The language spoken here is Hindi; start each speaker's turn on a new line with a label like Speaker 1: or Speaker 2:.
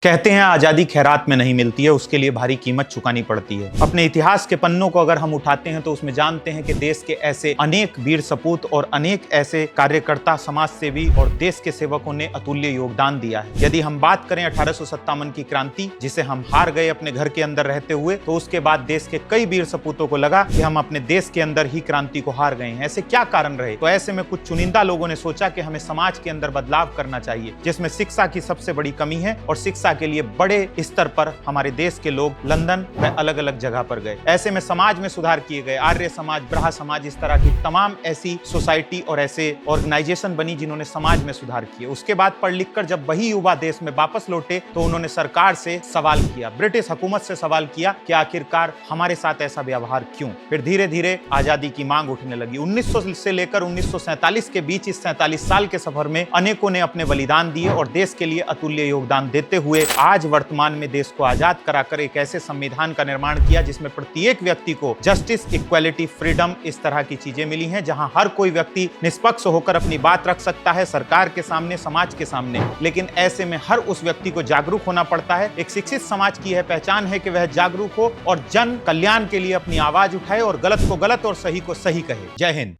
Speaker 1: कहते हैं आजादी खैरात में नहीं मिलती है, उसके लिए भारी कीमत चुकानी पड़ती है। अपने इतिहास के पन्नों को अगर हम उठाते हैं तो उसमें जानते हैं कि देश के ऐसे अनेक वीर सपूत और अनेक ऐसे कार्यकर्ता, समाज सेवी और देश के सेवकों ने अतुल्य योगदान दिया है। यदि हम बात करें 1857 की क्रांति, जिसे हम हार गए अपने घर के अंदर रहते हुए, तो उसके बाद देश के कई वीर सपूतों को लगा कि हम अपने देश के अंदर ही क्रांति को हार गए हैं। ऐसे क्या कारण रहे? तो ऐसे में कुछ चुनिंदा लोगों ने सोचा कि हमें समाज के अंदर बदलाव करना चाहिए, जिसमें शिक्षा की सबसे बड़ी कमी है और शिक्षा के लिए बड़े स्तर पर हमारे देश के लोग लंदन व अलग अलग जगह पर गए। ऐसे में समाज में सुधार किए गए। आर्य समाज, ब्रहा समाज, इस तरह की तमाम ऐसी सोसाइटी और ऐसे ऑर्गेनाइजेशन बनी जिन्होंने समाज में सुधार किए। उसके बाद पढ़ लिख कर जब वही युवा देश में वापस लौटे तो उन्होंने सरकार से सवाल किया, ब्रिटिश हुकूमत से सवाल किया कि आखिरकार हमारे साथ ऐसा व्यवहार क्यों। फिर धीरे धीरे आजादी की मांग उठने लगी। 1900 से लेकर 1947 के बीच इस 47 साल के सफर में अनेकों ने अपने बलिदान दिए और देश के लिए अतुल्य योगदान देते हुए आज वर्तमान में देश को आजाद कराकर एक ऐसे संविधान का निर्माण किया जिसमें प्रत्येक व्यक्ति को जस्टिस, इक्वालिटी, फ्रीडम, इस तरह की चीजें मिली हैं, जहां हर कोई व्यक्ति निष्पक्ष होकर अपनी बात रख सकता है सरकार के सामने, समाज के सामने। लेकिन ऐसे में हर उस व्यक्ति को जागरूक होना पड़ता है। एक शिक्षित समाज की यह पहचान है कि वह जागरूक हो और जन कल्याण के लिए अपनी आवाज उठाए और गलत को गलत और सही को सही कहे। जय हिंद।